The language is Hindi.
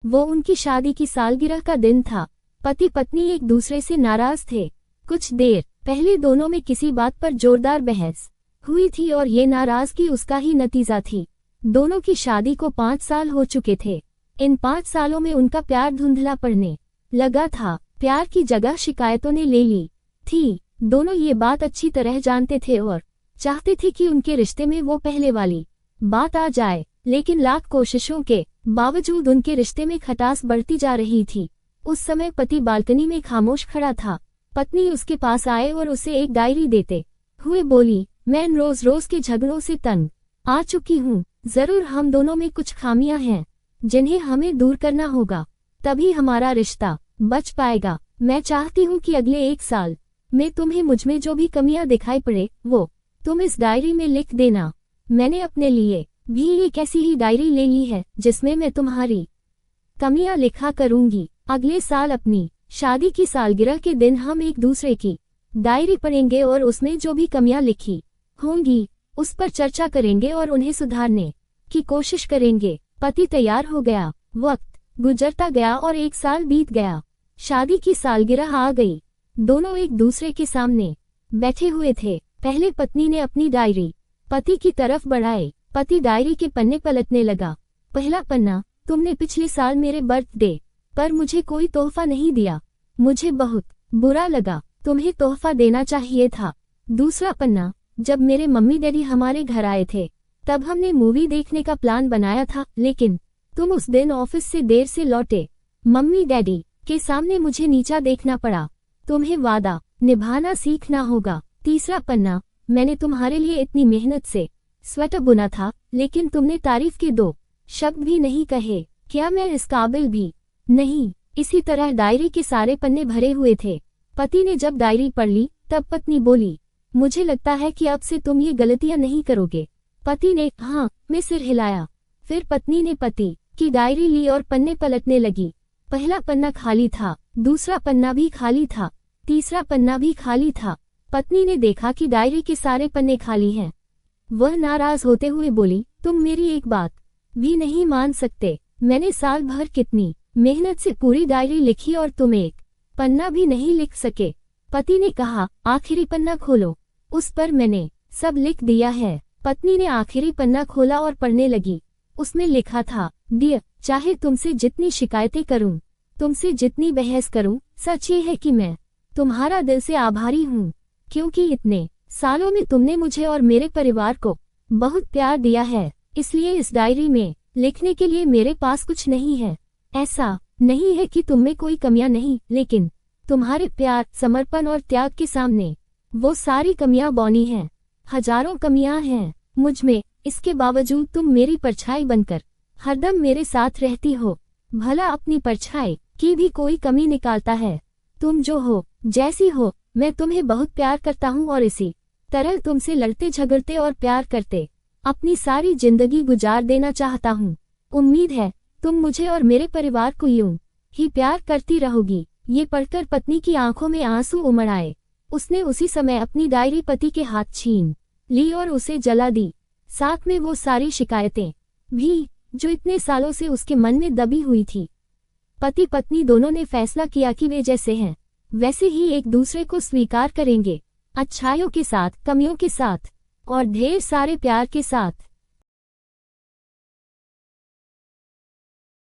वो उनकी शादी की सालगिरह का दिन था। पति पत्नी एक दूसरे से नाराज थे। कुछ देर पहले दोनों में किसी बात पर जोरदार बहस हुई थी और ये नाराजगी उसका ही नतीजा थी। दोनों की शादी को 5 साल हो चुके थे। इन 5 सालों में उनका प्यार धुंधला पड़ने लगा था। प्यार की जगह शिकायतों ने ले ली थी। दोनों ये बात अच्छी तरह जानते थे और चाहते थे कि उनके रिश्ते में वो पहले वाली बात आ जाए, लेकिन लाख कोशिशों के बावजूद उनके रिश्ते में खटास बढ़ती जा रही थी। उस समय पति बालकनी में खामोश खड़ा था। पत्नी उसके पास आए और उसे एक डायरी देते हुए बोली, मैं रोज रोज के झगड़ों से तंग आ चुकी हूँ। जरूर हम दोनों में कुछ खामियां हैं जिन्हें हमें दूर करना होगा, तभी हमारा रिश्ता बच पाएगा। मैं चाहती हूँ कि अगले 1 साल में तुम्हें मुझमें जो भी कमियां दिखाई पड़े वो तुम इस डायरी में लिख देना। मैंने अपने लिए भी एक ऐसी ही डायरी ले ली है जिसमें मैं तुम्हारी कमियां लिखा करूंगी। अगले साल अपनी शादी की सालगिरह के दिन हम एक दूसरे की डायरी पढ़ेंगे और उसमें जो भी कमियां लिखी होंगी उस पर चर्चा करेंगे और उन्हें सुधारने की कोशिश करेंगे। पति तैयार हो गया। वक्त गुजरता गया और 1 साल बीत गया। शादी की सालगिरह आ गई। दोनों एक दूसरे के सामने बैठे हुए थे। पहले पत्नी ने अपनी डायरी पति की तरफ बढ़ाई। पति डायरी के पन्ने पलटने लगा। पहला पन्ना, तुमने पिछले साल मेरे बर्थडे पर मुझे कोई तोहफा नहीं दिया। मुझे बहुत बुरा लगा। तुम्हें तोहफा देना चाहिए था। दूसरा पन्ना, जब मेरे मम्मी डैडी हमारे घर आए थे तब हमने मूवी देखने का प्लान बनाया था, लेकिन तुम उस दिन ऑफिस से देर से लौटे। मम्मी डैडी के सामने मुझे नीचा देखना पड़ा। तुम्हें वादा निभाना सीखना होगा। तीसरा पन्ना, मैंने तुम्हारे लिए इतनी मेहनत से स्वेटर बुना था, लेकिन तुमने तारीफ के 2 शब्द भी नहीं कहे। क्या मैं इस काबिल भी नहीं? इसी तरह डायरी के सारे पन्ने भरे हुए थे। पति ने जब डायरी पढ़ ली तब पत्नी बोली, मुझे लगता है कि अब से तुम ये गलतियां नहीं करोगे। पति ने हाँ में सिर हिलाया। फिर पत्नी ने पति की डायरी ली और पन्ने पलटने लगी। पहला पन्ना खाली था, दूसरा पन्ना भी खाली था, तीसरा पन्ना भी खाली था। पत्नी ने देखा कि डायरी के सारे पन्ने खाली हैं। वह नाराज होते हुए बोली, तुम मेरी एक बात भी नहीं मान सकते। मैंने साल भर कितनी मेहनत से पूरी डायरी लिखी और तुम एक पन्ना भी नहीं लिख सके। पति ने कहा, आखिरी पन्ना खोलो, उस पर मैंने सब लिख दिया है। पत्नी ने आखिरी पन्ना खोला और पढ़ने लगी। उसमें लिखा था, डियर, चाहे तुमसे जितनी शिकायतें करूं, तुमसे जितनी बहस करूं, सच ये है कि मैं तुम्हारा दिल से आभारी हूं, क्योंकि इतने सालों में तुमने मुझे और मेरे परिवार को बहुत प्यार दिया है। इसलिए इस डायरी में लिखने के लिए मेरे पास कुछ नहीं है। ऐसा नहीं है कि तुम में कोई कमियां नहीं, लेकिन तुम्हारे प्यार, समर्पण और त्याग के सामने वो सारी कमियां बौनी हैं। हजारों कमियां हैं मुझ में, इसके बावजूद तुम मेरी परछाई बनकर हरदम मेरे साथ रहती हो। भला अपनी परछाई की भी कोई कमी निकालता है? तुम जो हो, जैसी हो, मैं तुम्हें बहुत प्यार करता हूँ और इसी तरह तुमसे लड़ते झगड़ते और प्यार करते अपनी सारी जिंदगी गुजार देना चाहता हूँ। उम्मीद है तुम मुझे और मेरे परिवार को यूं ही प्यार करती रहोगी। ये पढ़कर पत्नी की आंखों में आंसू उमड़ आए। उसने उसी समय अपनी डायरी पति के हाथ छीन ली और उसे जला दी, साथ में वो सारी शिकायतें भी जो इतने सालों से उसके मन में दबी हुई थी। पति पत्नी दोनों ने फैसला किया कि वे जैसे हैं वैसे ही एक दूसरे को स्वीकार करेंगे, अच्छाइयों के साथ, कमियों के साथ और ढेर सारे प्यार के साथ।